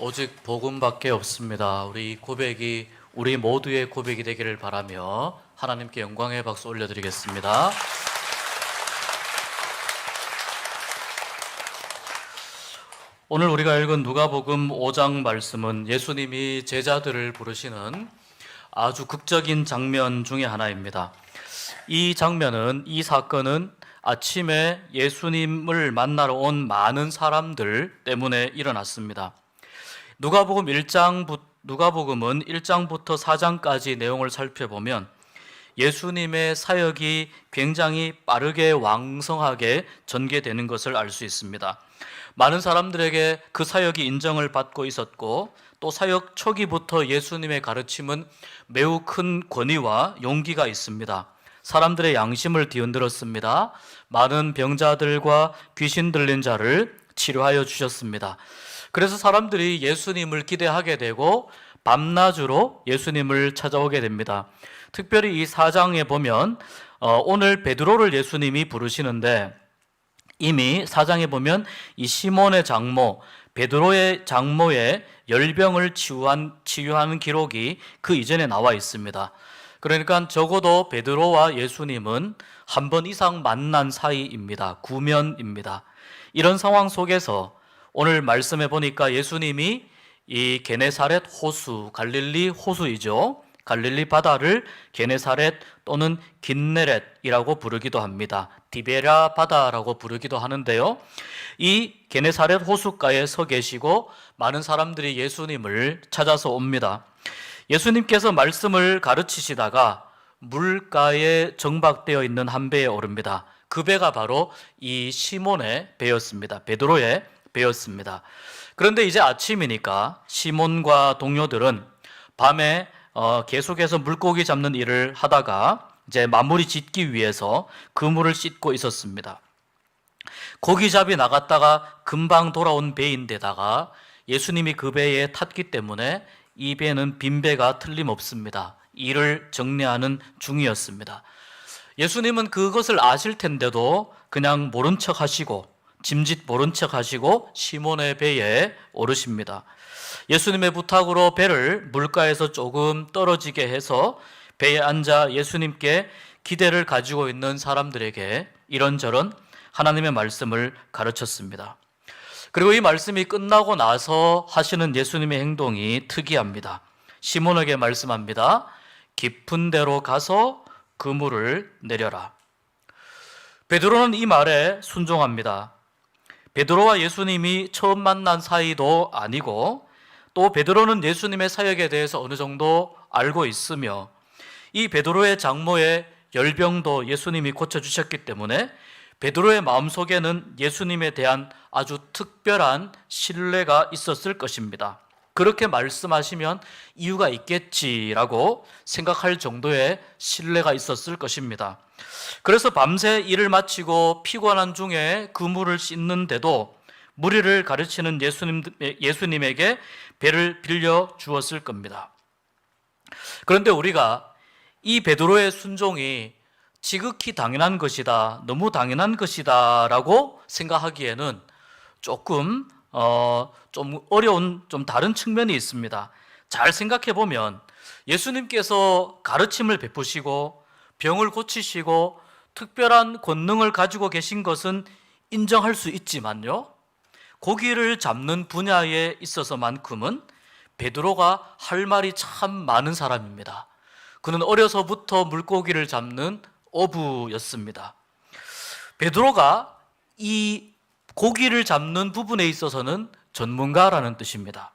오직 복음밖에 없습니다. 우리 고백이 우리 모두의 고백이 되기를 바라며 하나님께 영광의 박수 올려드리겠습니다. 오늘 우리가 읽은 누가복음 5장 말씀은 예수님이 제자들을 부르시는 아주 극적인 장면 중에 하나입니다. 이 장면은, 이 사건은 아침에 예수님을 만나러 온 많은 사람들 때문에 일어났습니다. 누가복음은 1장부터 4장까지 내용을 살펴보면 예수님의 사역이 굉장히 빠르게 왕성하게 전개되는 것을 알 수 있습니다. 많은 사람들에게 그 사역이 인정을 받고 있었고, 또 사역 초기부터 예수님의 가르침은 매우 큰 권위와 용기가 있습니다. 사람들의 양심을 뒤흔들었습니다. 많은 병자들과 귀신 들린 자를 치료하여 주셨습니다. 그래서 사람들이 예수님을 기대하게 되고 밤낮으로 예수님을 찾아오게 됩니다. 특별히 이 4장에 보면 오늘 베드로를 예수님이 부르시는데, 이미 4장에 보면 이 시몬의 장모, 베드로의 장모의 열병을 치유하는 기록이 그 이전에 나와 있습니다. 그러니까 적어도 베드로와 예수님은 한 번 이상 만난 사이입니다. 구면입니다. 이런 상황 속에서 오늘 말씀해 보니까 예수님이 이 게네사렛 호수, 갈릴리 호수이죠. 갈릴리 바다를 게네사렛 또는 긴네렛이라고 부르기도 합니다. 디베랴 바다라고 부르기도 하는데요. 이 게네사렛 호숫가에 서 계시고 많은 사람들이 예수님을 찾아서 옵니다. 예수님께서 말씀을 가르치시다가 물가에 정박되어 있는 한 배에 오릅니다. 그 배가 바로 이 시몬의 배였습니다. 베드로의 배였습니다. 그런데 이제 아침이니까 시몬과 동료들은 밤에 계속해서 물고기 잡는 일을 하다가 이제 마무리 짓기 위해서 그물을 씻고 있었습니다. 고기잡이 나갔다가 금방 돌아온 배인데다가 예수님이 그 배에 탔기 때문에 이 배는 빈 배가 틀림없습니다. 일을 정리하는 중이었습니다. 예수님은 그것을 아실 텐데도 그냥 모른 척 하시고, 짐짓 모른 척 하시고 시몬의 배에 오르십니다. 예수님의 부탁으로 배를 물가에서 조금 떨어지게 해서 배에 앉아 예수님께 기대를 가지고 있는 사람들에게 이런저런 하나님의 말씀을 가르쳤습니다. 그리고 이 말씀이 끝나고 나서 하시는 예수님의 행동이 특이합니다. 시몬에게 말씀합니다. 깊은 데로 가서 그물을 내려라. 베드로는 이 말에 순종합니다. 베드로와 예수님이 처음 만난 사이도 아니고, 또 베드로는 예수님의 사역에 대해서 어느 정도 알고 있으며, 이 베드로의 장모의 열병도 예수님이 고쳐주셨기 때문에 베드로의 마음속에는 예수님에 대한 아주 특별한 신뢰가 있었을 것입니다. 그렇게 말씀하시면 이유가 있겠지라고 생각할 정도의 신뢰가 있었을 것입니다. 그래서 밤새 일을 마치고 피곤한 중에 그물을 씻는데도 무리를 가르치는 예수님에게 배를 빌려 주었을 겁니다. 그런데 우리가 이 베드로의 순종이 지극히 당연한 것이다, 너무 당연한 것이다 라고 생각하기에는 조금 좀 어려운, 좀 다른 측면이 있습니다. 잘 생각해 보면 예수님께서 가르침을 베푸시고 병을 고치시고 특별한 권능을 가지고 계신 것은 인정할 수 있지만요, 고기를 잡는 분야에 있어서만큼은 베드로가 할 말이 참 많은 사람입니다. 그는 어려서부터 물고기를 잡는 어부였습니다. 베드로가 이 고기를 잡는 부분에 있어서는 전문가라는 뜻입니다.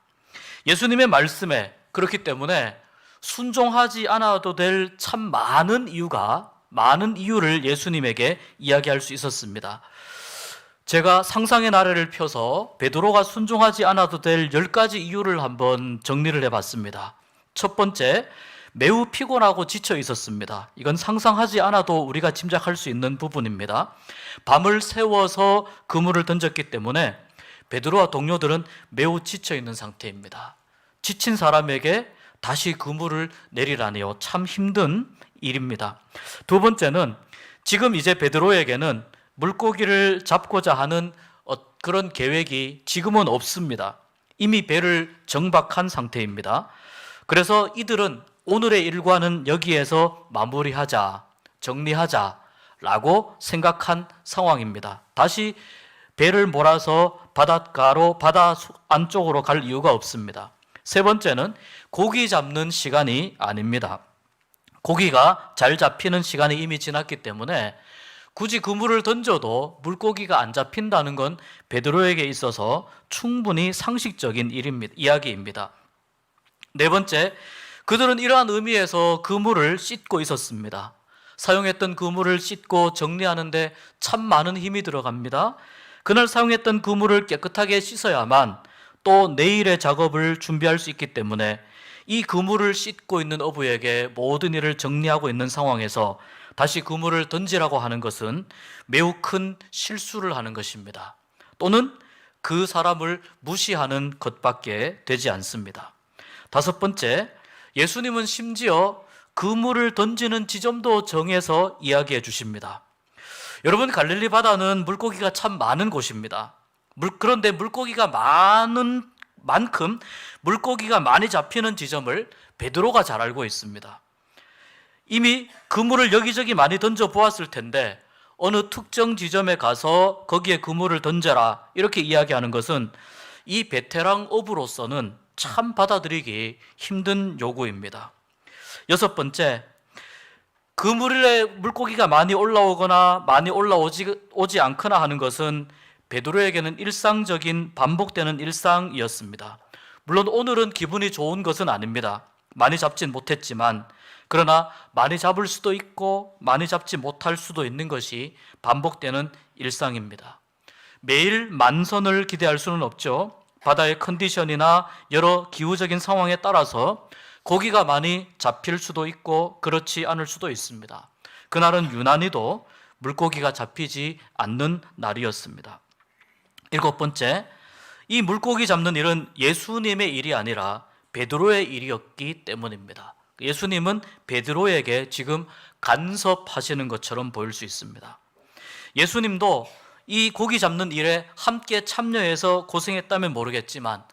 예수님의 말씀에, 그렇기 때문에 순종하지 않아도 될 참 많은 이유를 예수님에게 이야기할 수 있었습니다. 제가 상상의 나래를 펴서 베드로가 순종하지 않아도 될 10가지 이유를 한번 정리를 해봤습니다. 첫 번째, 매우 피곤하고 지쳐 있었습니다. 이건 상상하지 않아도 우리가 짐작할 수 있는 부분입니다. 밤을 새워서 그물을 던졌기 때문에 베드로와 동료들은 매우 지쳐 있는 상태입니다. 지친 사람에게 다시 그물을 내리라니요, 참 힘든 일입니다. 두 번째는 지금 이제 베드로에게는 물고기를 잡고자 하는 그런 계획이 지금은 없습니다. 이미 배를 정박한 상태입니다. 그래서 이들은 오늘의 일과는 여기에서 마무리하자, 정리하자라고 생각한 상황입니다. 다시 배를 몰아서 바닷가로, 바다 안쪽으로 갈 이유가 없습니다. 세 번째는 고기 잡는 시간이 아닙니다. 고기가 잘 잡히는 시간이 이미 지났기 때문에 굳이 그물을 던져도 물고기가 안 잡힌다는 건 베드로에게 있어서 충분히 상식적인 이야기입니다. 네 번째, 그들은 이러한 의미에서 그물을 씻고 있었습니다. 사용했던 그물을 씻고 정리하는데 참 많은 힘이 들어갑니다. 그날 사용했던 그물을 깨끗하게 씻어야만 또 내일의 작업을 준비할 수 있기 때문에 이 그물을 씻고 있는 어부에게 모든 일을 정리하고 있는 상황에서 다시 그물을 던지라고 하는 것은 매우 큰 실수를 하는 것입니다. 또는 그 사람을 무시하는 것밖에 되지 않습니다. 다섯 번째, 예수님은 심지어 그물을 던지는 지점도 정해서 이야기해 주십니다. 여러분, 갈릴리 바다는 물고기가 참 많은 곳입니다. 그런데 물고기가 많은 만큼 물고기가 많이 잡히는 지점을 베드로가 잘 알고 있습니다. 이미 그물을 여기저기 많이 던져 보았을 텐데 어느 특정 지점에 가서 거기에 그물을 던져라 이렇게 이야기하는 것은 이 베테랑 어부로서는 참 받아들이기 힘든 요구입니다. 여섯 번째, 그물에 물고기가 많이 올라오거나 많이 올라오지 않거나 하는 것은 베드로에게는 일상적인 반복되는 일상이었습니다. 물론 오늘은 기분이 좋은 것은 아닙니다. 많이 잡진 못했지만, 그러나 많이 잡을 수도 있고 많이 잡지 못할 수도 있는 것이 반복되는 일상입니다. 매일 만선을 기대할 수는 없죠. 바다의 컨디션이나 여러 기후적인 상황에 따라서 고기가 많이 잡힐 수도 있고 그렇지 않을 수도 있습니다. 그날은 유난히도 물고기가 잡히지 않는 날이었습니다. 일곱 번째, 이 물고기 잡는 일은 예수님의 일이 아니라 베드로의 일이었기 때문입니다. 예수님은 베드로에게 지금 간섭하시는 것처럼 보일 수 있습니다. 예수님도 이 고기 잡는 일에 함께 참여해서 고생했다면 모르겠지만,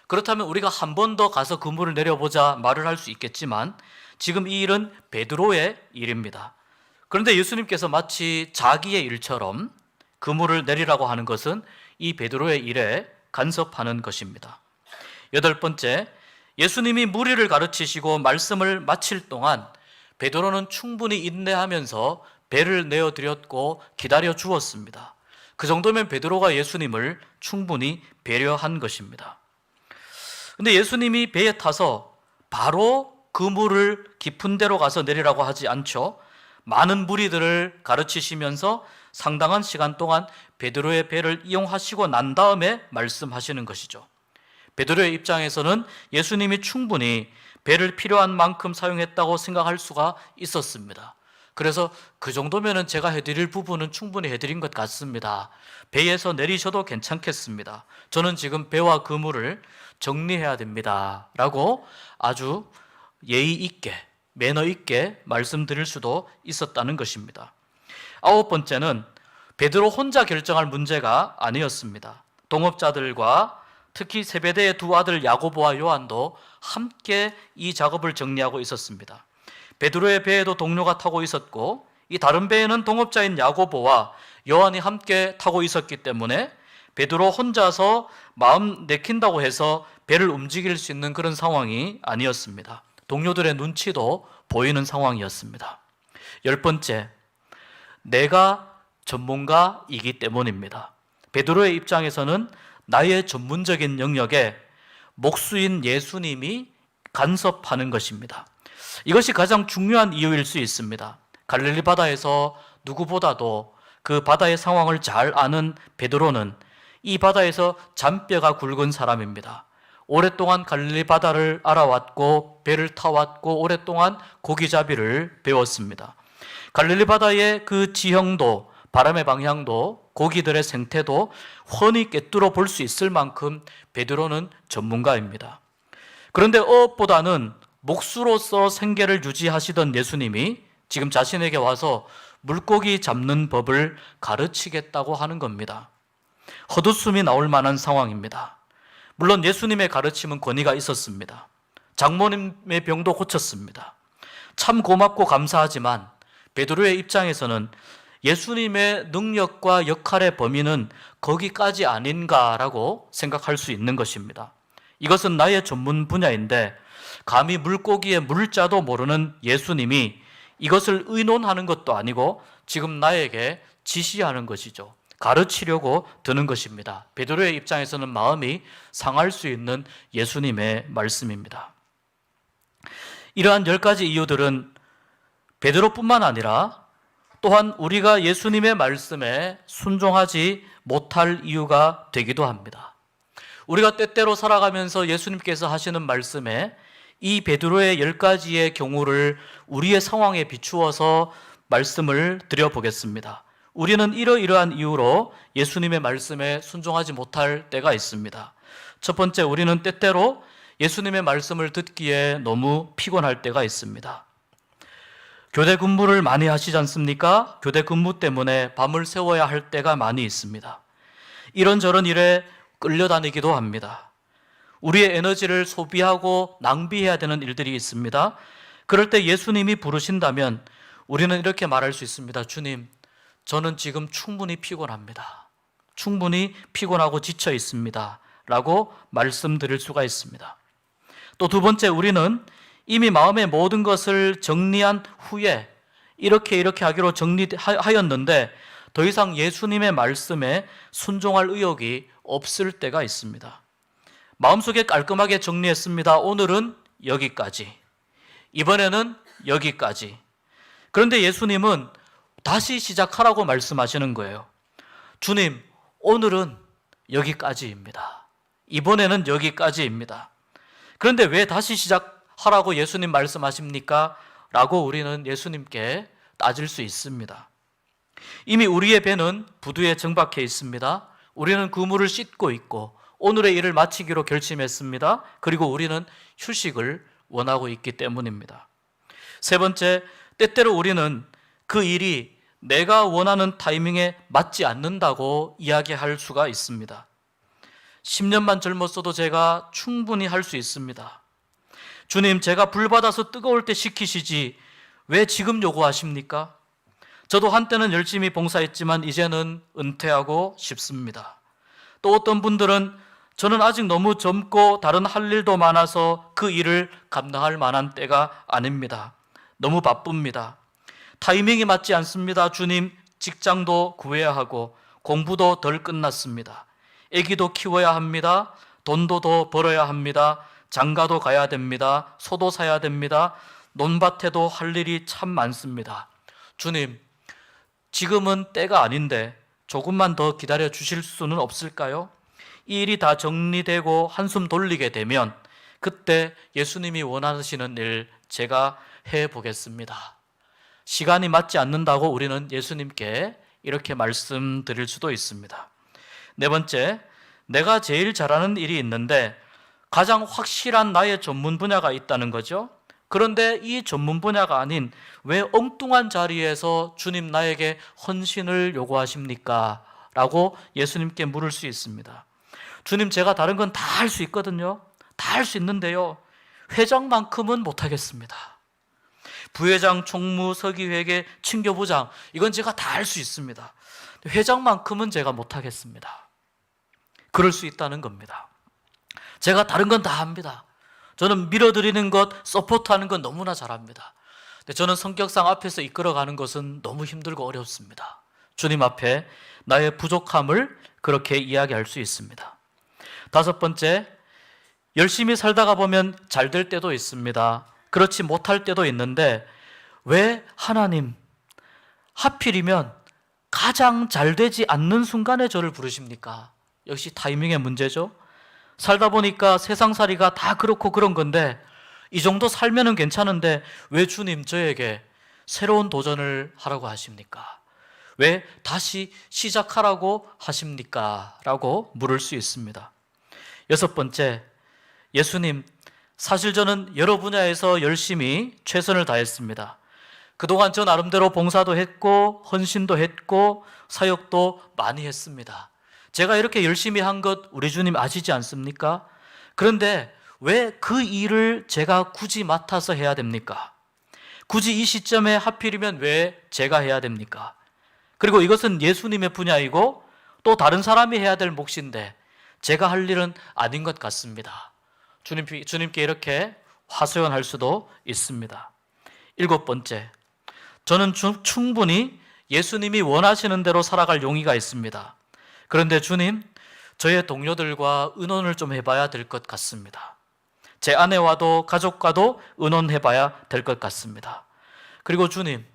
그렇다면 우리가 한 번 더 가서 그물을 내려보자 말을 할 수 있겠지만 지금 이 일은 베드로의 일입니다. 그런데 예수님께서 마치 자기의 일처럼 그물을 내리라고 하는 것은 이 베드로의 일에 간섭하는 것입니다. 여덟 번째, 예수님이 무리를 가르치시고 말씀을 마칠 동안 베드로는 충분히 인내하면서 배를 내어드렸고 기다려 주었습니다. 그 정도면 베드로가 예수님을 충분히 배려한 것입니다. 근데 예수님이 배에 타서 바로 그물을 깊은 데로 가서 내리라고 하지 않죠. 많은 무리들을 가르치시면서 상당한 시간 동안 베드로의 배를 이용하시고 난 다음에 말씀하시는 것이죠. 베드로의 입장에서는 예수님이 충분히 배를 필요한 만큼 사용했다고 생각할 수가 있었습니다. 그래서 그 정도면은 제가 해드릴 부분은 충분히 해드린 것 같습니다. 배에서 내리셔도 괜찮겠습니다. 저는 지금 배와 그물을 정리해야 됩니다. 라고 아주 예의 있게, 매너 있게 말씀드릴 수도 있었다는 것입니다. 아홉 번째는 베드로 혼자 결정할 문제가 아니었습니다. 동업자들과 특히 세베대의 두 아들 야고보와 요한도 함께 이 작업을 정리하고 있었습니다. 베드로의 배에도 동료가 타고 있었고 이 다른 배에는 동업자인 야고보와 요한이 함께 타고 있었기 때문에 베드로 혼자서 마음 내킨다고 해서 배를 움직일 수 있는 그런 상황이 아니었습니다. 동료들의 눈치도 보이는 상황이었습니다. 열 번째, 내가 전문가이기 때문입니다. 베드로의 입장에서는 나의 전문적인 영역에 목수인 예수님이 간섭하는 것입니다. 이것이 가장 중요한 이유일 수 있습니다. 갈릴리 바다에서 누구보다도 그 바다의 상황을 잘 아는 베드로는 이 바다에서 잔뼈가 굵은 사람입니다. 오랫동안 갈릴리 바다를 알아왔고 배를 타왔고 오랫동안 고기잡이를 배웠습니다. 갈릴리 바다의 그 지형도 바람의 방향도 고기들의 생태도 훤히 꿰뚫어 볼 수 있을 만큼 베드로는 전문가입니다. 그런데 어업보다는 목수로서 생계를 유지하시던 예수님이 지금 자신에게 와서 물고기 잡는 법을 가르치겠다고 하는 겁니다. 헛웃음이 나올 만한 상황입니다. 물론 예수님의 가르침은 권위가 있었습니다. 장모님의 병도 고쳤습니다. 참 고맙고 감사하지만 베드로의 입장에서는 예수님의 능력과 역할의 범위는 거기까지 아닌가라고 생각할 수 있는 것입니다. 이것은 나의 전문 분야인데 감히 물고기의 물자도 모르는 예수님이 이것을 의논하는 것도 아니고 지금 나에게 지시하는 것이죠. 가르치려고 드는 것입니다. 베드로의 입장에서는 마음이 상할 수 있는 예수님의 말씀입니다. 이러한 10가지 이유들은 베드로뿐만 아니라 또한 우리가 예수님의 말씀에 순종하지 못할 이유가 되기도 합니다. 우리가 때때로 살아가면서 예수님께서 하시는 말씀에 이 베드로의 10가지의 경우를 우리의 상황에 비추어서 말씀을 드려보겠습니다. 우리는 이러이러한 이유로 예수님의 말씀에 순종하지 못할 때가 있습니다. 첫 번째, 우리는 때때로 예수님의 말씀을 듣기에 너무 피곤할 때가 있습니다. 교대 근무를 많이 하시지 않습니까? 교대 근무 때문에 밤을 새워야 할 때가 많이 있습니다. 이런저런 일에 끌려다니기도 합니다. 우리의 에너지를 소비하고 낭비해야 되는 일들이 있습니다. 그럴 때 예수님이 부르신다면 우리는 이렇게 말할 수 있습니다. 주님, 저는 지금 충분히 피곤합니다. 충분히 피곤하고 지쳐 있습니다. 라고 말씀드릴 수가 있습니다. 또 두 번째, 우리는 이미 마음의 모든 것을 정리한 후에 이렇게 하기로 정리하였는데 더 이상 예수님의 말씀에 순종할 의욕이 없을 때가 있습니다. 마음속에 깔끔하게 정리했습니다. 오늘은 여기까지. 이번에는 여기까지. 그런데 예수님은 다시 시작하라고 말씀하시는 거예요. 주님, 오늘은 여기까지입니다. 이번에는 여기까지입니다. 그런데 왜 다시 시작하라고 예수님 말씀하십니까? 라고 우리는 예수님께 따질 수 있습니다. 이미 우리의 배는 부두에 정박해 있습니다. 우리는 그물을 씻고 있고 오늘의 일을 마치기로 결심했습니다. 그리고 우리는 휴식을 원하고 있기 때문입니다. 세 번째, 때때로 우리는 그 일이 내가 원하는 타이밍에 맞지 않는다고 이야기할 수가 있습니다. 10년만 젊었어도 제가 충분히 할 수 있습니다. 주님, 제가 불 받아서 뜨거울 때 식히시지 왜 지금 요구하십니까? 저도 한때는 열심히 봉사했지만 이제는 은퇴하고 싶습니다. 또 어떤 분들은 저는 아직 너무 젊고 다른 할 일도 많아서 그 일을 감당할 만한 때가 아닙니다. 너무 바쁩니다. 타이밍이 맞지 않습니다. 주님, 직장도 구해야 하고 공부도 덜 끝났습니다. 아기도 키워야 합니다. 돈도 더 벌어야 합니다. 장가도 가야 됩니다. 소도 사야 됩니다. 논밭에도 할 일이 참 많습니다. 주님, 지금은 때가 아닌데 조금만 더 기다려 주실 수는 없을까요? 이 일이 다 정리되고 한숨 돌리게 되면 그때 예수님이 원하시는 일 제가 해보겠습니다. 시간이 맞지 않는다고 우리는 예수님께 이렇게 말씀드릴 수도 있습니다. 네 번째, 내가 제일 잘하는 일이 있는데 가장 확실한 나의 전문 분야가 있다는 거죠. 그런데 이 전문 분야가 아닌 왜 엉뚱한 자리에서 주님 나에게 헌신을 요구하십니까? 라고 예수님께 물을 수 있습니다. 주님, 제가 다른 건 다 할 수 있거든요. 다 할 수 있는데요. 회장만큼은 못하겠습니다. 부회장, 총무, 서기회계, 친교부장 이건 제가 다 할 수 있습니다. 회장만큼은 제가 못하겠습니다. 그럴 수 있다는 겁니다. 제가 다른 건 다 합니다. 저는 밀어드리는 것, 서포트하는 건 너무나 잘합니다. 근데 저는 성격상 앞에서 이끌어가는 것은 너무 힘들고 어렵습니다. 주님 앞에 나의 부족함을 그렇게 이야기할 수 있습니다. 다섯 번째, 열심히 살다가 보면 잘 될 때도 있습니다. 그렇지 못할 때도 있는데 왜 하나님 하필이면 가장 잘 되지 않는 순간에 저를 부르십니까? 역시 타이밍의 문제죠. 살다 보니까 세상살이가 다 그렇고 그런 건데 이 정도 살면은 괜찮은데 왜 주님 저에게 새로운 도전을 하라고 하십니까? 왜 다시 시작하라고 하십니까? 라고 물을 수 있습니다. 여섯 번째, 예수님, 사실 저는 여러 분야에서 열심히 최선을 다했습니다. 그동안 저 나름대로 봉사도 했고 헌신도 했고 사역도 많이 했습니다. 제가 이렇게 열심히 한 것 우리 주님 아시지 않습니까? 그런데 왜 그 일을 제가 굳이 맡아서 해야 됩니까? 굳이 이 시점에 하필이면 왜 제가 해야 됩니까? 그리고 이것은 예수님의 분야이고 또 다른 사람이 해야 될 몫인데 제가 할 일은 아닌 것 같습니다. 주님께 이렇게 화소연할 수도 있습니다. 7번째, 저는 충분히 예수님이 원하시는 대로 살아갈 용의가 있습니다. 그런데 주님, 저의 동료들과 의논을 좀 해봐야 될 것 같습니다. 제 아내와도 가족과도 의논해봐야 될 것 같습니다. 그리고 주님,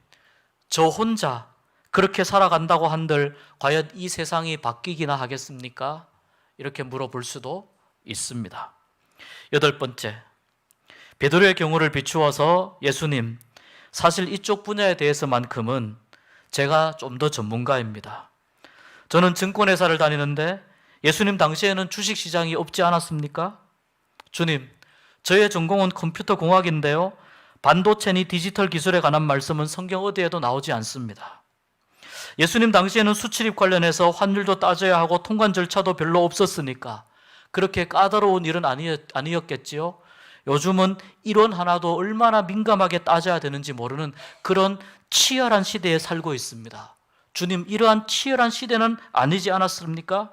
저 혼자 그렇게 살아간다고 한들 과연 이 세상이 바뀌기나 하겠습니까? 이렇게 물어볼 수도 있습니다. 8번째, 베드로의 경우를 비추어서 예수님, 사실 이쪽 분야에 대해서만큼은 제가 좀 더 전문가입니다. 저는 증권회사를 다니는데 예수님 당시에는 주식시장이 없지 않았습니까? 주님, 저의 전공은 컴퓨터 공학인데요, 반도체니 디지털 기술에 관한 말씀은 성경 어디에도 나오지 않습니다. 예수님 당시에는 수출입 관련해서 환율도 따져야 하고 통관 절차도 별로 없었으니까 그렇게 까다로운 일은 아니었겠지요. 요즘은 이론 하나도 얼마나 민감하게 따져야 되는지 모르는 그런 치열한 시대에 살고 있습니다. 주님, 이러한 치열한 시대는 아니지 않았습니까?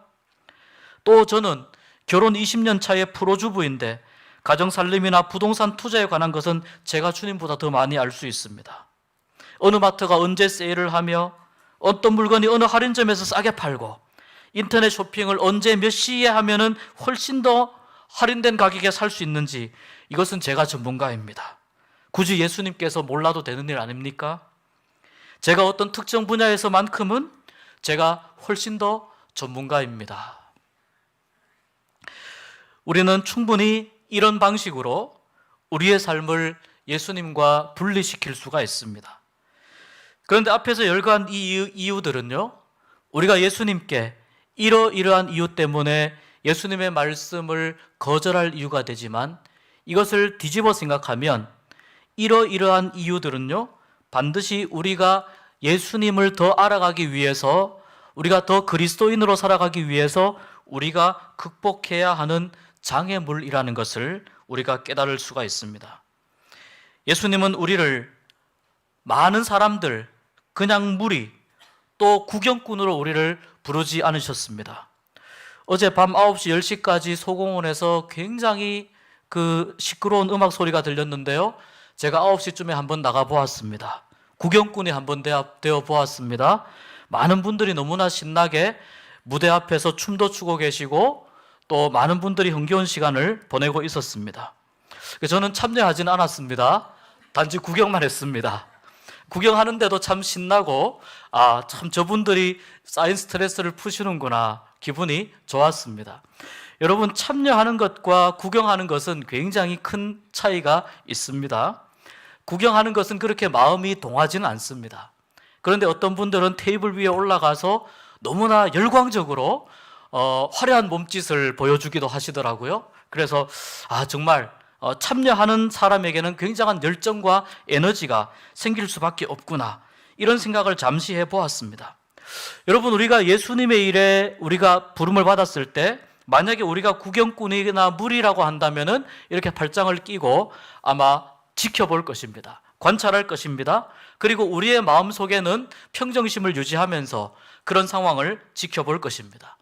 또 저는 결혼 20년 차의 프로주부인데 가정살림이나 부동산 투자에 관한 것은 제가 주님보다 더 많이 알 수 있습니다. 어느 마트가 언제 세일을 하며 어떤 물건이 어느 할인점에서 싸게 팔고 인터넷 쇼핑을 언제 몇 시에 하면은 훨씬 더 할인된 가격에 살 수 있는지 이것은 제가 전문가입니다. 굳이 예수님께서 몰라도 되는 일 아닙니까? 제가 어떤 특정 분야에서만큼은 제가 훨씬 더 전문가입니다. 우리는 충분히 이런 방식으로 우리의 삶을 예수님과 분리시킬 수가 있습니다. 그런데 앞에서 열거한 이 이유들은요, 우리가 예수님께 이러이러한 이유 때문에 예수님의 말씀을 거절할 이유가 되지만 이것을 뒤집어 생각하면 이러이러한 이유들은요, 반드시 우리가 예수님을 더 알아가기 위해서, 우리가 더 그리스도인으로 살아가기 위해서 우리가 극복해야 하는 장애물이라는 것을 우리가 깨달을 수가 있습니다. 예수님은 우리를 많은 사람들, 그냥 무리, 또 구경꾼으로 우리를 부르지 않으셨습니다. 어제 밤 9시, 10시까지 소공원에서 굉장히 시끄러운 음악 소리가 들렸는데요, 제가 9시쯤에 한번 나가 보았습니다. 구경꾼이 한번 되어 보았습니다. 많은 분들이 너무나 신나게 무대 앞에서 춤도 추고 계시고 또 많은 분들이 흥겨운 시간을 보내고 있었습니다. 저는 참여하지는 않았습니다. 단지 구경만 했습니다. 구경하는데도 참 신나고 참 저분들이 쌓인 스트레스를 푸시는구나, 기분이 좋았습니다. 여러분, 참여하는 것과 구경하는 것은 굉장히 큰 차이가 있습니다. 구경하는 것은 그렇게 마음이 동하지는 않습니다. 그런데 어떤 분들은 테이블 위에 올라가서 너무나 열광적으로 화려한 몸짓을 보여주기도 하시더라고요. 그래서 정말 참여하는 사람에게는 굉장한 열정과 에너지가 생길 수밖에 없구나, 이런 생각을 잠시 해보았습니다. 여러분, 우리가 예수님의 일에 우리가 부름을 받았을 때 만약에 우리가 구경꾼이나 무리라고 한다면은 이렇게 팔짱을 끼고 아마 지켜볼 것입니다. 관찰할 것입니다. 그리고 우리의 마음속에는 평정심을 유지하면서 그런 상황을 지켜볼 것입니다.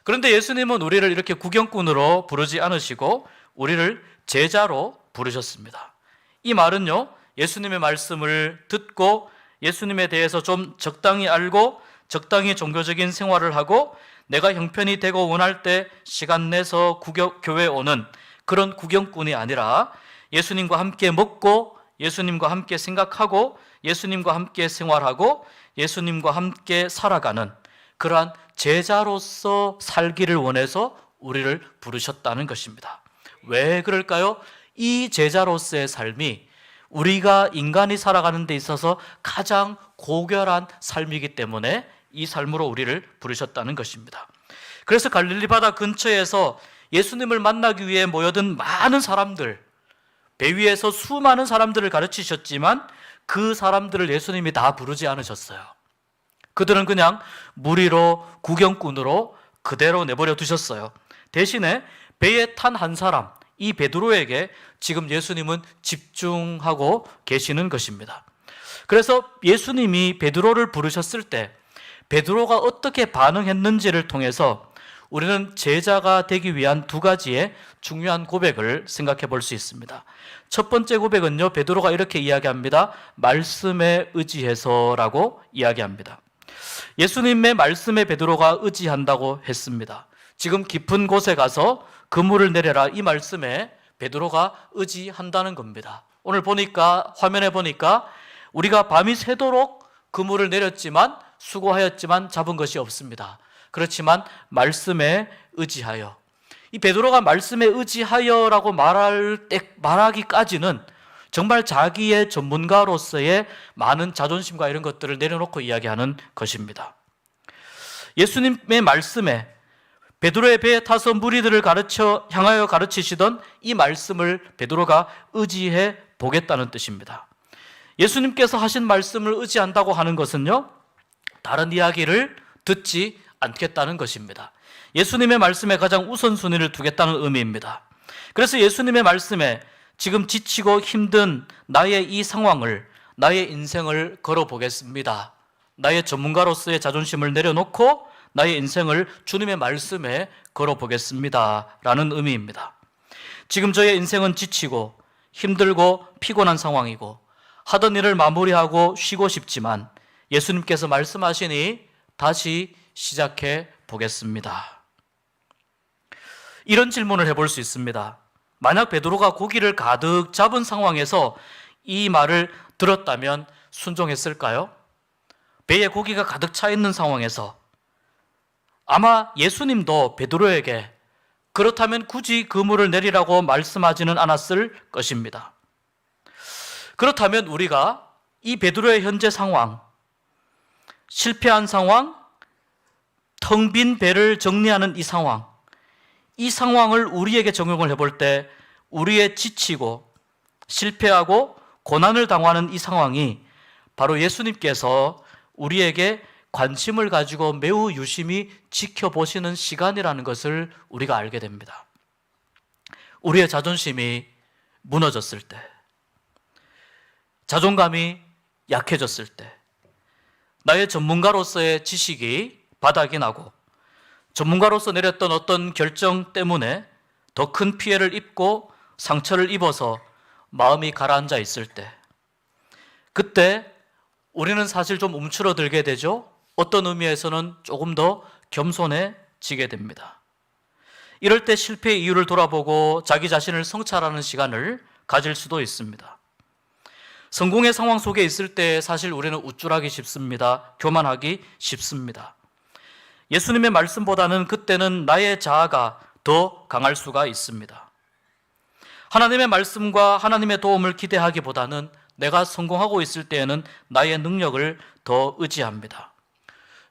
그런데 예수님은 우리를 이렇게 구경꾼으로 부르지 않으시고 우리를 제자로 부르셨습니다. 이 말은요, 예수님의 말씀을 듣고 예수님에 대해서 좀 적당히 알고 적당히 종교적인 생활을 하고 내가 형편이 되고 원할 때 시간 내서 교회에 오는 그런 구경꾼이 아니라 예수님과 함께 먹고 예수님과 함께 생각하고 예수님과 함께 생활하고 예수님과 함께 살아가는 그러한 제자로서 살기를 원해서 우리를 부르셨다는 것입니다. 왜 그럴까요? 이 제자로서의 삶이 우리가 인간이 살아가는 데 있어서 가장 고결한 삶이기 때문에 이 삶으로 우리를 부르셨다는 것입니다. 그래서 갈릴리 바다 근처에서 예수님을 만나기 위해 모여든 많은 사람들, 배 위에서 수많은 사람들을 가르치셨지만 그 사람들을 예수님이 다 부르지 않으셨어요. 그들은 그냥 무리로, 구경꾼으로 그대로 내버려 두셨어요. 대신에 배에 탄 한 사람, 이 베드로에게 지금 예수님은 집중하고 계시는 것입니다. 그래서 예수님이 베드로를 부르셨을 때 베드로가 어떻게 반응했는지를 통해서 우리는 제자가 되기 위한 두 가지의 중요한 고백을 생각해 볼 수 있습니다. 첫 번째 고백은요, 베드로가 이렇게 이야기합니다. 말씀에 의지해서라고 이야기합니다. 예수님의 말씀에 베드로가 의지한다고 했습니다. 지금 깊은 곳에 가서 그물을 내려라, 이 말씀에 베드로가 의지한다는 겁니다. 오늘 보니까, 화면에 보니까 우리가 밤이 새도록 그물을 내렸지만, 수고하였지만 잡은 것이 없습니다. 그렇지만 말씀에 의지하여, 이 베드로가 말씀에 의지하여라고 말하기까지는 정말 자기의 전문가로서의 많은 자존심과 이런 것들을 내려놓고 이야기하는 것입니다. 예수님의 말씀에, 베드로의 배에 타서 무리들을 향하여 가르치시던 이 말씀을 베드로가 의지해 보겠다는 뜻입니다. 예수님께서 하신 말씀을 의지한다고 하는 것은요, 다른 이야기를 듣지 않겠다는 것입니다. 예수님의 말씀에 가장 우선순위를 두겠다는 의미입니다. 그래서 예수님의 말씀에 지금 지치고 힘든 나의 이 상황을, 나의 인생을 걸어보겠습니다. 나의 전문가로서의 자존심을 내려놓고 나의 인생을 주님의 말씀에 걸어보겠습니다 라는 의미입니다. 지금 저의 인생은 지치고 힘들고 피곤한 상황이고 하던 일을 마무리하고 쉬고 싶지만 예수님께서 말씀하시니 다시 시작해 보겠습니다. 이런 질문을 해볼 수 있습니다. 만약 베드로가 고기를 가득 잡은 상황에서 이 말을 들었다면 순종했을까요? 배에 고기가 가득 차 있는 상황에서 아마 예수님도 베드로에게 그렇다면 굳이 그물을 내리라고 말씀하지는 않았을 것입니다. 그렇다면 우리가 이 베드로의 현재 상황, 실패한 상황, 텅 빈 배를 정리하는 이 상황을 우리에게 적용을 해볼 때 우리의 지치고 실패하고 고난을 당하는 이 상황이 바로 예수님께서 우리에게 관심을 가지고 매우 유심히 지켜보시는 시간이라는 것을 우리가 알게 됩니다. 우리의 자존심이 무너졌을 때, 자존감이 약해졌을 때, 나의 전문가로서의 지식이 바닥이 나고 전문가로서 내렸던 어떤 결정 때문에 더 큰 피해를 입고 상처를 입어서 마음이 가라앉아 있을 때, 그때 우리는 사실 좀 움츠러들게 되죠. 어떤 의미에서는 조금 더 겸손해지게 됩니다. 이럴 때 실패의 이유를 돌아보고 자기 자신을 성찰하는 시간을 가질 수도 있습니다. 성공의 상황 속에 있을 때 사실 우리는 우쭐하기 쉽습니다. 교만하기 쉽습니다. 예수님의 말씀보다는 그때는 나의 자아가 더 강할 수가 있습니다. 하나님의 말씀과 하나님의 도움을 기대하기보다는 내가 성공하고 있을 때에는 나의 능력을 더 의지합니다.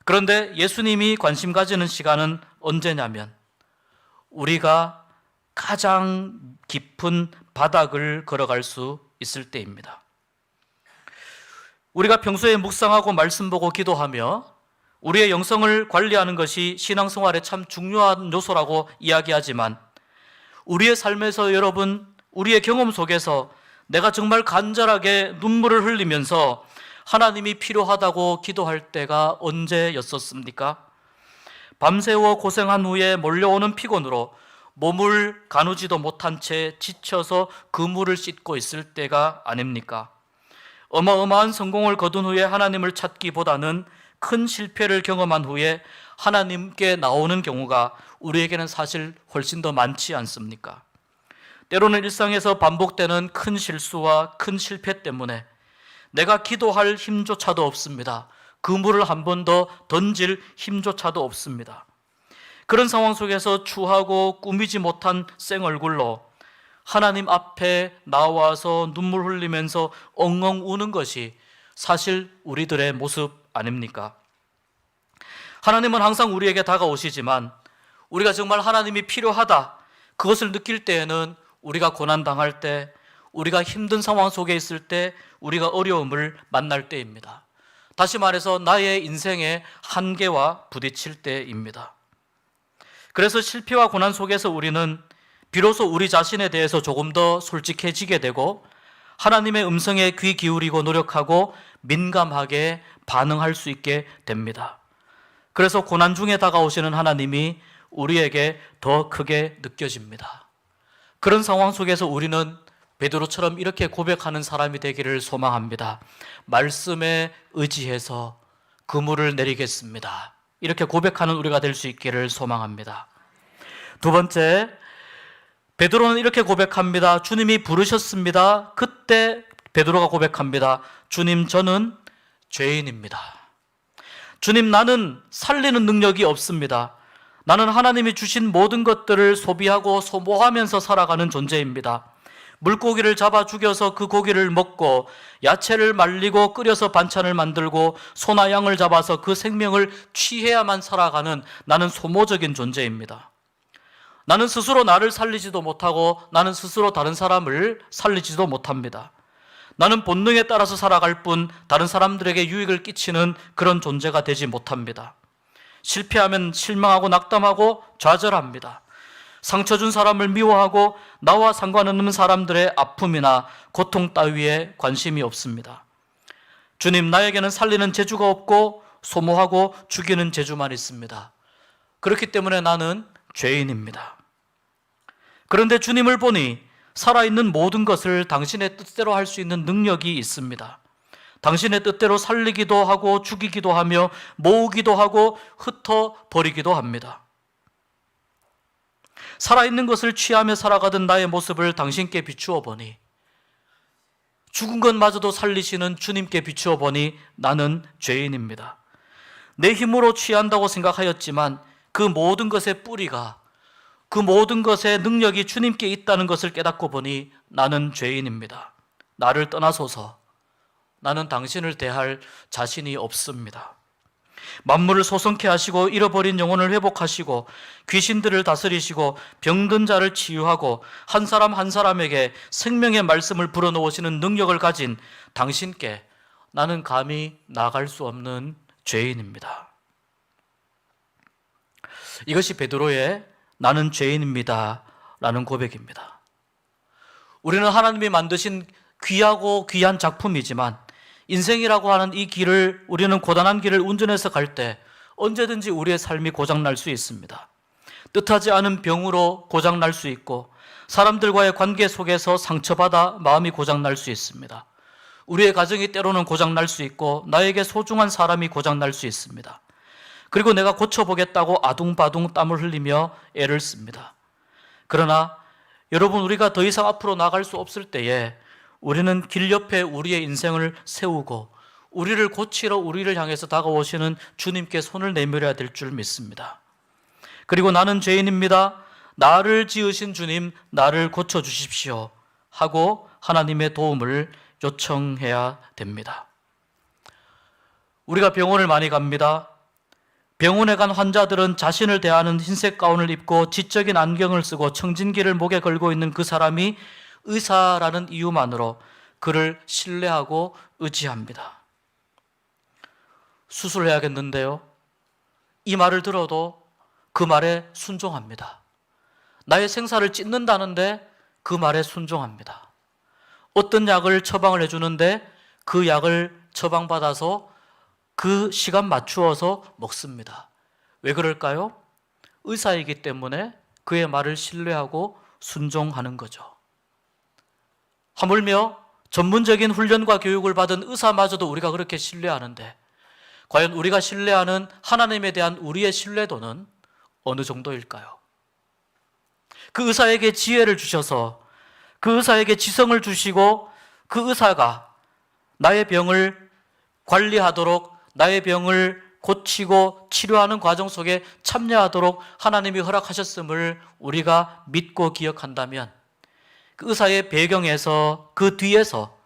그런데 예수님이 관심 가지는 시간은 언제냐면 우리가 가장 깊은 바닥을 걸어갈 수 있을 때입니다. 우리가 평소에 묵상하고 말씀 보고 기도하며 우리의 영성을 관리하는 것이 신앙생활의 참 중요한 요소라고 이야기하지만 우리의 삶에서 여러분, 우리의 경험 속에서 내가 정말 간절하게 눈물을 흘리면서 하나님이 필요하다고 기도할 때가 언제였었습니까? 밤새워 고생한 후에 몰려오는 피곤으로 몸을 가누지도 못한 채 지쳐서 그물을 씻고 있을 때가 아닙니까? 어마어마한 성공을 거둔 후에 하나님을 찾기보다는 큰 실패를 경험한 후에 하나님께 나오는 경우가 우리에게는 사실 훨씬 더 많지 않습니까? 때로는 일상에서 반복되는 큰 실수와 큰 실패 때문에 내가 기도할 힘조차도 없습니다. 그물을 한 번 더 던질 힘조차도 없습니다. 그런 상황 속에서 추하고 꾸미지 못한 생얼굴로 하나님 앞에 나와서 눈물 흘리면서 엉엉 우는 것이 사실 우리들의 모습 아닙니까? 하나님은 항상 우리에게 다가오시지만 우리가 정말 하나님이 필요하다, 그것을 느낄 때에는 우리가 고난당할 때, 우리가 힘든 상황 속에 있을 때, 우리가 어려움을 만날 때입니다. 다시 말해서 나의 인생의 한계와 부딪힐 때입니다. 그래서 실패와 고난 속에서 우리는 비로소 우리 자신에 대해서 조금 더 솔직해지게 되고 하나님의 음성에 귀 기울이고 노력하고 민감하게 반응할 수 있게 됩니다. 그래서 고난 중에 다가오시는 하나님이 우리에게 더 크게 느껴집니다. 그런 상황 속에서 우리는 베드로처럼 이렇게 고백하는 사람이 되기를 소망합니다. 말씀에 의지해서 그물을 내리겠습니다. 이렇게 고백하는 우리가 될 수 있기를 소망합니다. 두 번째, 베드로는 이렇게 고백합니다. 주님이 부르셨습니다. 그때 베드로가 고백합니다. 주님, 저는 죄인입니다. 주님, 나는 살리는 능력이 없습니다. 나는 하나님이 주신 모든 것들을 소비하고 소모하면서 살아가는 존재입니다. 물고기를 잡아 죽여서 그 고기를 먹고 야채를 말리고 끓여서 반찬을 만들고 소나 양을 잡아서 그 생명을 취해야만 살아가는 나는 소모적인 존재입니다. 나는 스스로 나를 살리지도 못하고 나는 스스로 다른 사람을 살리지도 못합니다. 나는 본능에 따라서 살아갈 뿐 다른 사람들에게 유익을 끼치는 그런 존재가 되지 못합니다. 실패하면 실망하고 낙담하고 좌절합니다. 상처 준 사람을 미워하고 나와 상관없는 사람들의 아픔이나 고통 따위에 관심이 없습니다. 주님, 나에게는 살리는 재주가 없고 소모하고 죽이는 재주만 있습니다. 그렇기 때문에 나는 죄인입니다. 그런데 주님을 보니 살아있는 모든 것을 당신의 뜻대로 할 수 있는 능력이 있습니다. 당신의 뜻대로 살리기도 하고 죽이기도 하며 모으기도 하고 흩어버리기도 합니다. 살아있는 것을 취하며 살아가던 나의 모습을 당신께 비추어 보니, 죽은 것마저도 살리시는 주님께 비추어 보니 나는 죄인입니다. 내 힘으로 취한다고 생각하였지만 그 모든 것의 뿌리가, 그 모든 것의 능력이 주님께 있다는 것을 깨닫고 보니 나는 죄인입니다. 나를 떠나소서. 나는 당신을 대할 자신이 없습니다. 만물을 소성케 하시고 잃어버린 영혼을 회복하시고 귀신들을 다스리시고 병든 자를 치유하고 한 사람 한 사람에게 생명의 말씀을 불어넣으시는 능력을 가진 당신께 나는 감히 나아갈 수 없는 죄인입니다. 이것이 베드로의 나는 죄인입니다 라는 고백입니다. 우리는 하나님이 만드신 귀하고 귀한 작품이지만 인생이라고 하는 이 길을, 우리는 고단한 길을 운전해서 갈 때 언제든지 우리의 삶이 고장날 수 있습니다. 뜻하지 않은 병으로 고장날 수 있고 사람들과의 관계 속에서 상처받아 마음이 고장날 수 있습니다. 우리의 가정이 때로는 고장날 수 있고 나에게 소중한 사람이 고장날 수 있습니다. 그리고 내가 고쳐보겠다고 아둥바둥 땀을 흘리며 애를 씁니다. 그러나 여러분, 우리가 더 이상 앞으로 나갈 수 없을 때에 우리는 길 옆에 우리의 인생을 세우고 우리를 고치러 우리를 향해서 다가오시는 주님께 손을 내밀어야 될 줄 믿습니다. 그리고 나는 죄인입니다. 나를 지으신 주님, 나를 고쳐주십시오 하고 하나님의 도움을 요청해야 됩니다. 우리가 병원을 많이 갑니다. 병원에 간 환자들은 자신을 대하는 흰색 가운을 입고 지적인 안경을 쓰고 청진기를 목에 걸고 있는 그 사람이 의사라는 이유만으로 그를 신뢰하고 의지합니다. 수술해야겠는데요. 이 말을 들어도 그 말에 순종합니다. 나의 생사를 찢는다는데 그 말에 순종합니다. 어떤 약을 처방을 해주는데 그 약을 처방받아서 그 시간 맞추어서 먹습니다. 왜 그럴까요? 의사이기 때문에 그의 말을 신뢰하고 순종하는 거죠. 하물며 전문적인 훈련과 교육을 받은 의사마저도 우리가 그렇게 신뢰하는데 과연 우리가 신뢰하는 하나님에 대한 우리의 신뢰도는 어느 정도일까요? 그 의사에게 지혜를 주셔서 그 의사에게 지성을 주시고 그 의사가 나의 병을 관리하도록, 나의 병을 고치고 치료하는 과정 속에 참여하도록 하나님이 허락하셨음을 우리가 믿고 기억한다면 그 의사의 배경에서, 그 뒤에서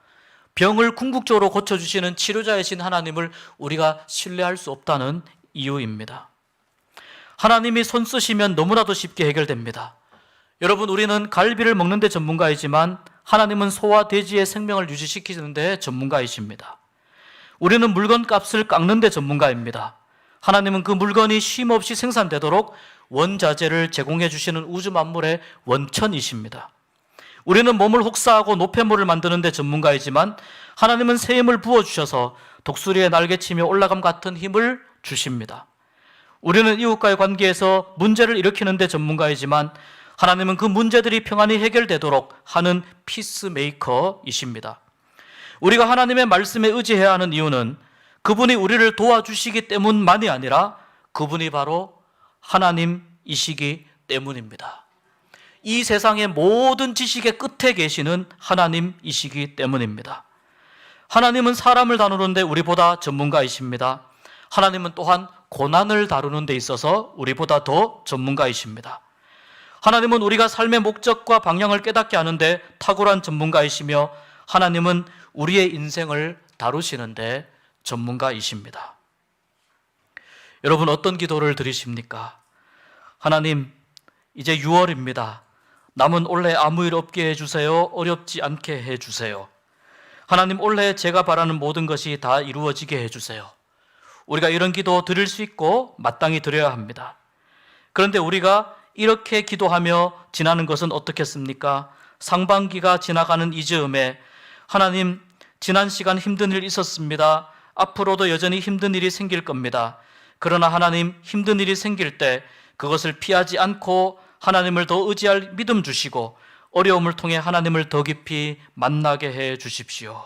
병을 궁극적으로 고쳐주시는 치료자이신 하나님을 우리가 신뢰할 수 없다는 이유입니다. 하나님이 손 쓰시면 너무나도 쉽게 해결됩니다. 여러분, 우리는 갈비를 먹는 데 전문가이지만 하나님은 소와 돼지의 생명을 유지시키는 데 전문가이십니다. 우리는 물건 값을 깎는 데 전문가입니다. 하나님은 그 물건이 쉼없이 생산되도록 원자재를 제공해 주시는 우주 만물의 원천이십니다. 우리는 몸을 혹사하고 노폐물을 만드는 데 전문가이지만 하나님은 새 힘을 부어주셔서 독수리의 날개치며 올라감 같은 힘을 주십니다. 우리는 이웃과의 관계에서 문제를 일으키는 데 전문가이지만 하나님은 그 문제들이 평안히 해결되도록 하는 피스메이커이십니다. 우리가 하나님의 말씀에 의지해야 하는 이유는 그분이 우리를 도와주시기 때문만이 아니라 그분이 바로 하나님이시기 때문입니다. 이 세상의 모든 지식의 끝에 계시는 하나님이시기 때문입니다. 하나님은 사람을 다루는 데 우리보다 전문가이십니다. 하나님은 또한 고난을 다루는 데 있어서 우리보다 더 전문가이십니다. 하나님은 우리가 삶의 목적과 방향을 깨닫게 하는데 탁월한 전문가이시며 하나님은 우리의 인생을 다루시는데 전문가이십니다. 여러분, 어떤 기도를 드리십니까? 하나님, 이제 6월입니다. 남은 올해 아무 일 없게 해주세요. 어렵지 않게 해주세요. 하나님, 올해 제가 바라는 모든 것이 다 이루어지게 해주세요. 우리가 이런 기도 드릴 수 있고 마땅히 드려야 합니다. 그런데 우리가 이렇게 기도하며 지나는 것은 어떻겠습니까? 상반기가 지나가는 이 즈음에 하나님, 지난 시간 힘든 일 있었습니다. 앞으로도 여전히 힘든 일이 생길 겁니다. 그러나 하나님, 힘든 일이 생길 때 그것을 피하지 않고 하나님을 더 의지할 믿음 주시고 어려움을 통해 하나님을 더 깊이 만나게 해 주십시오.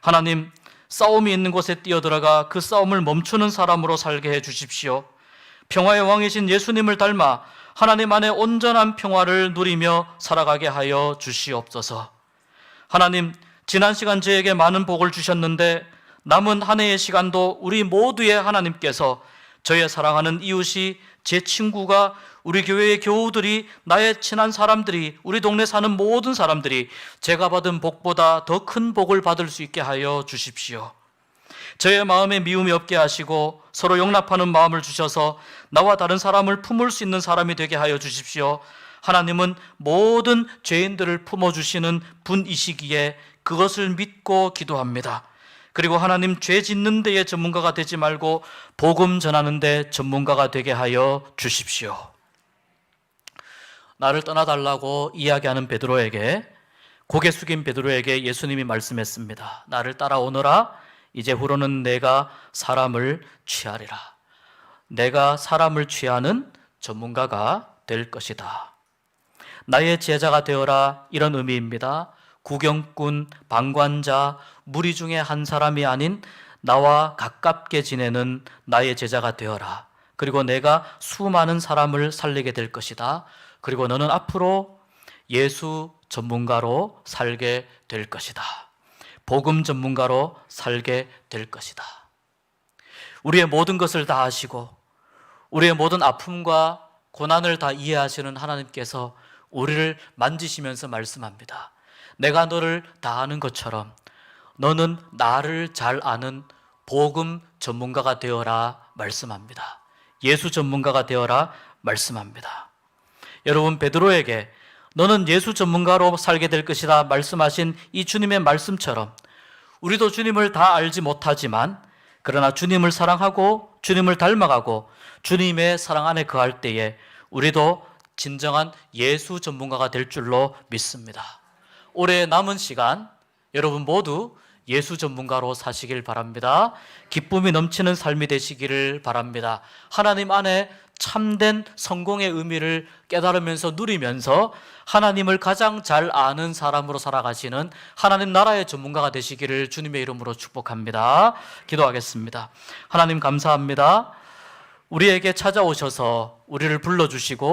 하나님, 싸움이 있는 곳에 뛰어들어가 그 싸움을 멈추는 사람으로 살게 해 주십시오. 평화의 왕이신 예수님을 닮아 하나님 안에 온전한 평화를 누리며 살아가게 하여 주시옵소서. 하나님, 지난 시간 저에게 많은 복을 주셨는데 남은 한 해의 시간도 우리 모두의 하나님께서 저의 사랑하는 이웃이, 제 친구가, 우리 교회의 교우들이, 나의 친한 사람들이, 우리 동네 사는 모든 사람들이 제가 받은 복보다 더 큰 복을 받을 수 있게 하여 주십시오. 저의 마음에 미움이 없게 하시고 서로 용납하는 마음을 주셔서 나와 다른 사람을 품을 수 있는 사람이 되게 하여 주십시오. 하나님은 모든 죄인들을 품어주시는 분이시기에 그것을 믿고 기도합니다. 그리고 하나님, 죄 짓는 데에 전문가가 되지 말고 복음 전하는 데 전문가가 되게 하여 주십시오. 나를 떠나달라고 이야기하는 베드로에게, 고개 숙인 베드로에게 예수님이 말씀했습니다. 나를 따라오너라. 이제 후로는 내가 사람을 취하리라. 내가 사람을 취하는 전문가가 될 것이다. 나의 제자가 되어라, 이런 의미입니다. 구경꾼, 방관자, 무리 중에 한 사람이 아닌 나와 가깝게 지내는 나의 제자가 되어라. 그리고 내가 수많은 사람을 살리게 될 것이다. 그리고 너는 앞으로 예수 전문가로 살게 될 것이다. 복음 전문가로 살게 될 것이다. 우리의 모든 것을 다 아시고 우리의 모든 아픔과 고난을 다 이해하시는 하나님께서 우리를 만지시면서 말씀합니다. 내가 너를 다 아는 것처럼 너는 나를 잘 아는 복음 전문가가 되어라 말씀합니다. 예수 전문가가 되어라 말씀합니다. 여러분, 베드로에게 너는 예수 전문가로 살게 될 것이다 말씀하신 이 주님의 말씀처럼 우리도 주님을 다 알지 못하지만 그러나 주님을 사랑하고 주님을 닮아가고 주님의 사랑 안에 거할 때에 우리도 진정한 예수 전문가가 될 줄로 믿습니다. 올해 남은 시간 여러분 모두 예수 전문가로 사시길 바랍니다. 기쁨이 넘치는 삶이 되시기를 바랍니다. 하나님 안에 참된 성공의 의미를 깨달으면서 누리면서 하나님을 가장 잘 아는 사람으로 살아가시는 하나님 나라의 전문가가 되시기를 주님의 이름으로 축복합니다. 기도하겠습니다. 하나님, 감사합니다. 우리에게 찾아오셔서 우리를 불러주시고